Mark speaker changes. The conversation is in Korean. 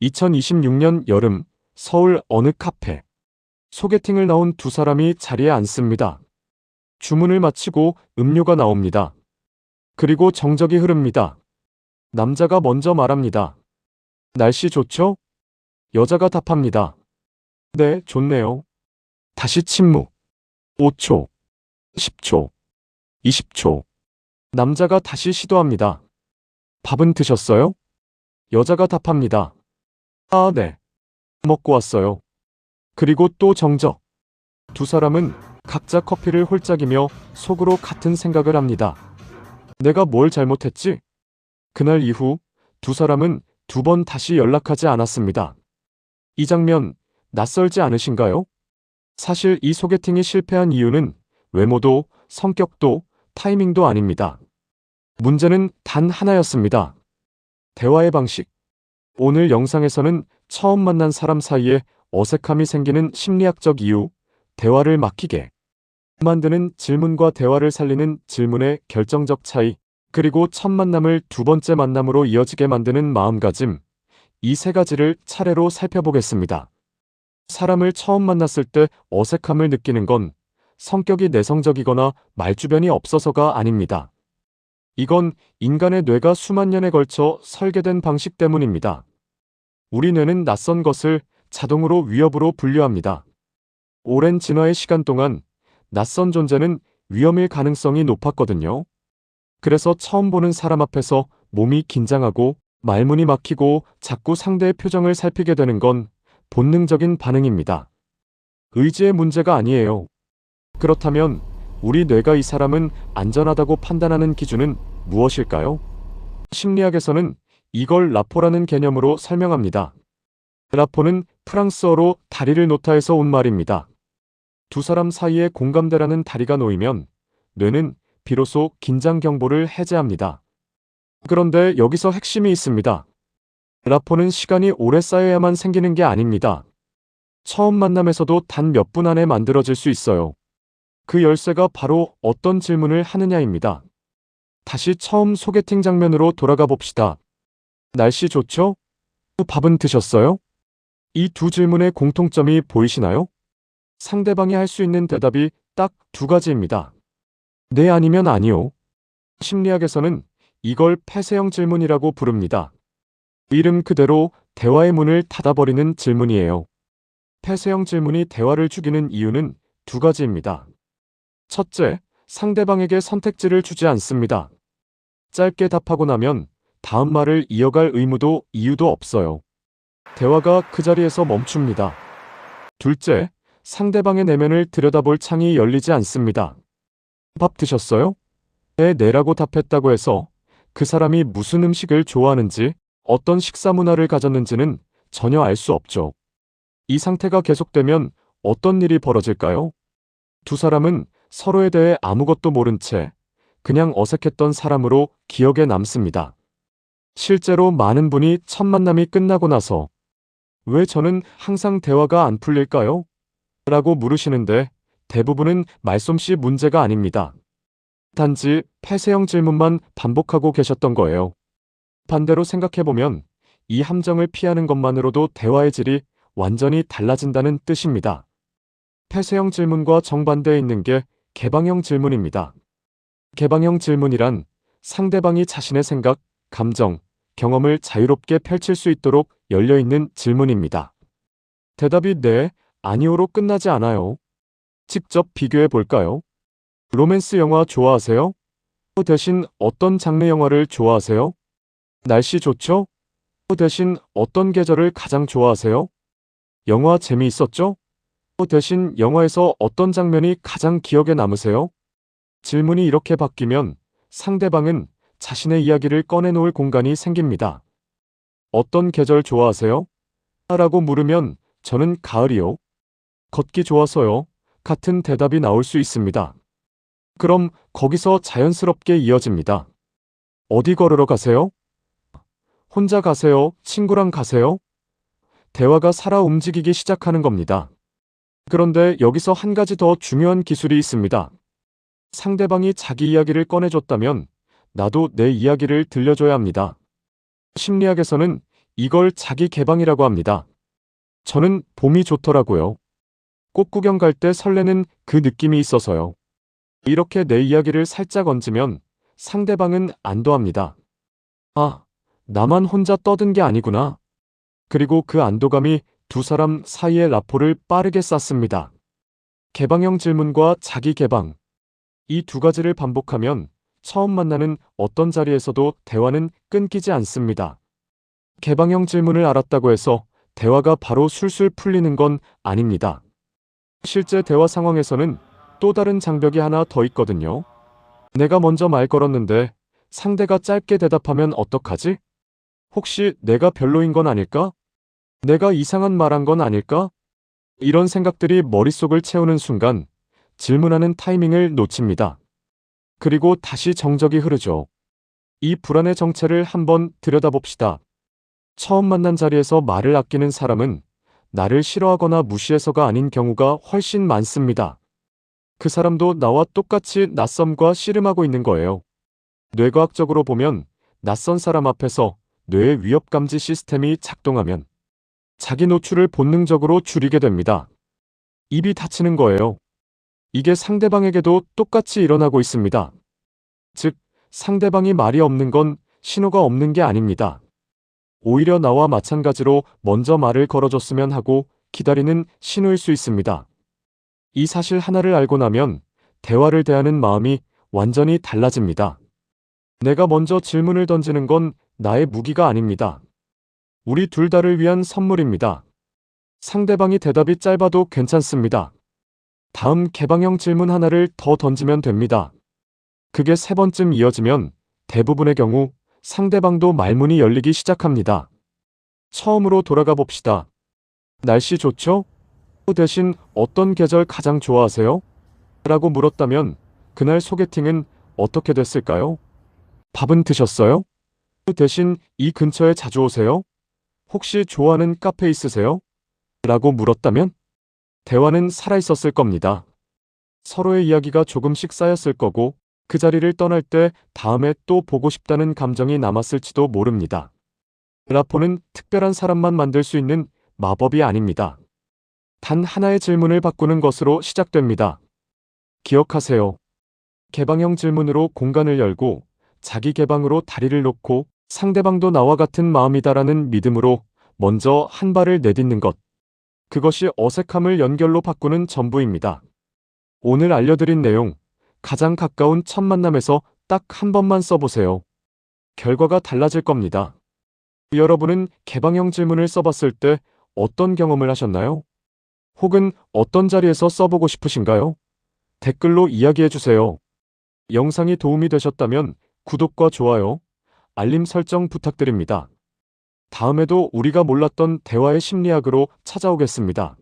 Speaker 1: 2026년 여름 서울 어느 카페. 소개팅을 나온 두 사람이 자리에 앉습니다. 주문을 마치고 음료가 나옵니다. 그리고 정적이 흐릅니다. 남자가 먼저 말합니다. 날씨 좋죠? 여자가 답합니다. 네, 좋네요. 다시 침묵. 5초, 10초, 20초. 남자가 다시 시도합니다. 밥은 드셨어요? 여자가 답합니다. 아, 네. 먹고 왔어요. 그리고 또 정적. 두 사람은 각자 커피를 홀짝이며 속으로 같은 생각을 합니다. 내가 뭘 잘못했지? 그날 이후 두 사람은 두 번 다시 연락하지 않았습니다. 이 장면 낯설지 않으신가요? 사실 이 소개팅이 실패한 이유는 외모도 성격도 타이밍도 아닙니다. 문제는 단 하나였습니다. 대화의 방식. 오늘 영상에서는 처음 만난 사람 사이에 어색함이 생기는 심리학적 이유, 대화를 막히게 만드는 질문과 대화를 살리는 질문의 결정적 차이, 그리고 첫 만남을 두 번째 만남으로 이어지게 만드는 마음가짐, 이 세 가지를 차례로 살펴보겠습니다. 사람을 처음 만났을 때 어색함을 느끼는 건 성격이 내성적이거나 말주변이 없어서가 아닙니다. 이건 인간의 뇌가 수만 년에 걸쳐 설계된 방식 때문입니다. 우리 뇌는 낯선 것을 자동으로 위협으로 분류합니다. 오랜 진화의 시간 동안 낯선 존재는 위험일 가능성이 높았거든요. 그래서 처음 보는 사람 앞에서 몸이 긴장하고 말문이 막히고 자꾸 상대의 표정을 살피게 되는 건 본능적인 반응입니다. 의지의 문제가 아니에요. 그렇다면 우리 뇌가 이 사람은 안전하다고 판단하는 기준은 무엇일까요? 심리학에서는 이걸 라포라는 개념으로 설명합니다. 라포는 프랑스어로 다리를 놓다에서 온 말입니다. 두 사람 사이에 공감대라는 다리가 놓이면 뇌는 비로소 긴장 경보를 해제합니다. 그런데 여기서 핵심이 있습니다. 라포는 시간이 오래 쌓여야만 생기는 게 아닙니다. 처음 만남에서도 단 몇 분 안에 만들어질 수 있어요. 그 열쇠가 바로 어떤 질문을 하느냐입니다. 다시 처음 소개팅 장면으로 돌아가 봅시다. 날씨 좋죠? 밥은 드셨어요? 이 두 질문의 공통점이 보이시나요? 상대방이 할 수 있는 대답이 딱 두 가지입니다. 네 아니면 아니요. 심리학에서는 이걸 폐쇄형 질문이라고 부릅니다. 이름 그대로 대화의 문을 닫아버리는 질문이에요. 폐쇄형 질문이 대화를 죽이는 이유는 두 가지입니다. 첫째, 상대방에게 선택지를 주지 않습니다. 짧게 답하고 나면 다음 말을 이어갈 의무도 이유도 없어요. 대화가 그 자리에서 멈춥니다. 둘째, 상대방의 내면을 들여다볼 창이 열리지 않습니다. 밥 드셨어요? 네, 네라고 답했다고 해서 그 사람이 무슨 음식을 좋아하는지, 어떤 식사 문화를 가졌는지는 전혀 알 수 없죠. 이 상태가 계속되면 어떤 일이 벌어질까요? 두 사람은 서로에 대해 아무것도 모른 채 그냥 어색했던 사람으로 기억에 남습니다. 실제로 많은 분이 첫 만남이 끝나고 나서 왜 저는 항상 대화가 안 풀릴까요? 라고 물으시는데 대부분은 말솜씨 문제가 아닙니다. 단지 폐쇄형 질문만 반복하고 계셨던 거예요. 반대로 생각해보면 이 함정을 피하는 것만으로도 대화의 질이 완전히 달라진다는 뜻입니다. 폐쇄형 질문과 정반대에 있는 게 개방형 질문입니다. 개방형 질문이란 상대방이 자신의 생각, 감정, 경험을 자유롭게 펼칠 수 있도록 열려있는 질문입니다. 대답이 네, 아니오로 끝나지 않아요. 직접 비교해 볼까요? 로맨스 영화 좋아하세요? 대신 어떤 장르 영화를 좋아하세요? 날씨 좋죠? 대신 어떤 계절을 가장 좋아하세요? 영화 재미있었죠? 대신 영화에서 어떤 장면이 가장 기억에 남으세요? 질문이 이렇게 바뀌면 상대방은 자신의 이야기를 꺼내놓을 공간이 생깁니다. 어떤 계절 좋아하세요? 라고 물으면 저는 가을이요. 걷기 좋아서요. 같은 대답이 나올 수 있습니다. 그럼 거기서 자연스럽게 이어집니다. 어디 걸으러 가세요? 혼자 가세요? 친구랑 가세요? 대화가 살아 움직이기 시작하는 겁니다. 그런데 여기서 한 가지 더 중요한 기술이 있습니다. 상대방이 자기 이야기를 꺼내줬다면 나도 내 이야기를 들려줘야 합니다. 심리학에서는 이걸 자기 개방이라고 합니다. 저는 봄이 좋더라고요. 꽃 구경 갈 때 설레는 그 느낌이 있어서요. 이렇게 내 이야기를 살짝 얹으면 상대방은 안도합니다. 아, 나만 혼자 떠든 게 아니구나. 그리고 그 안도감이 두 사람 사이의 라포를 빠르게 쌓습니다. 개방형 질문과 자기 개방. 이 두 가지를 반복하면 처음 만나는 어떤 자리에서도 대화는 끊기지 않습니다. 개방형 질문을 알았다고 해서 대화가 바로 술술 풀리는 건 아닙니다. 실제 대화 상황에서는 또 다른 장벽이 하나 더 있거든요. 내가 먼저 말 걸었는데 상대가 짧게 대답하면 어떡하지? 혹시 내가 별로인 건 아닐까? 내가 이상한 말한 건 아닐까? 이런 생각들이 머릿속을 채우는 순간 질문하는 타이밍을 놓칩니다. 그리고 다시 정적이 흐르죠. 이 불안의 정체를 한번 들여다봅시다. 처음 만난 자리에서 말을 아끼는 사람은 나를 싫어하거나 무시해서가 아닌 경우가 훨씬 많습니다. 그 사람도 나와 똑같이 낯섦과 씨름하고 있는 거예요. 뇌과학적으로 보면 낯선 사람 앞에서 뇌의 위협감지 시스템이 작동하면 자기 노출을 본능적으로 줄이게 됩니다. 입이 닫히는 거예요. 이게 상대방에게도 똑같이 일어나고 있습니다. 즉, 상대방이 말이 없는 건 신호가 없는 게 아닙니다. 오히려 나와 마찬가지로 먼저 말을 걸어줬으면 하고 기다리는 신호일 수 있습니다. 이 사실 하나를 알고 나면 대화를 대하는 마음이 완전히 달라집니다. 내가 먼저 질문을 던지는 건 나의 무기가 아닙니다. 우리 둘 다를 위한 선물입니다. 상대방이 대답이 짧아도 괜찮습니다. 다음 개방형 질문 하나를 더 던지면 됩니다. 그게 세 번쯤 이어지면 대부분의 경우 상대방도 말문이 열리기 시작합니다. 처음으로 돌아가 봅시다. 날씨 좋죠? 대신 어떤 계절 가장 좋아하세요? 라고 물었다면 그날 소개팅은 어떻게 됐을까요? 밥은 드셨어요? 대신 이 근처에 자주 오세요? 혹시 좋아하는 카페 있으세요? 라고 물었다면 대화는 살아있었을 겁니다. 서로의 이야기가 조금씩 쌓였을 거고 그 자리를 떠날 때 다음에 또 보고 싶다는 감정이 남았을지도 모릅니다. 라포는 특별한 사람만 만들 수 있는 마법이 아닙니다. 단 하나의 질문을 바꾸는 것으로 시작됩니다. 기억하세요. 개방형 질문으로 공간을 열고 자기 개방으로 다리를 놓고 상대방도 나와 같은 마음이다라는 믿음으로 먼저 한 발을 내딛는 것. 그것이 어색함을 연결로 바꾸는 전부입니다. 오늘 알려드린 내용, 가장 가까운 첫 만남에서 딱 한 번만 써보세요. 결과가 달라질 겁니다. 여러분은 개방형 질문을 써봤을 때 어떤 경험을 하셨나요? 혹은 어떤 자리에서 써보고 싶으신가요? 댓글로 이야기해주세요. 영상이 도움이 되셨다면 구독과 좋아요, 알림 설정 부탁드립니다. 다음에도 우리가 몰랐던 대화의 심리학으로 찾아오겠습니다.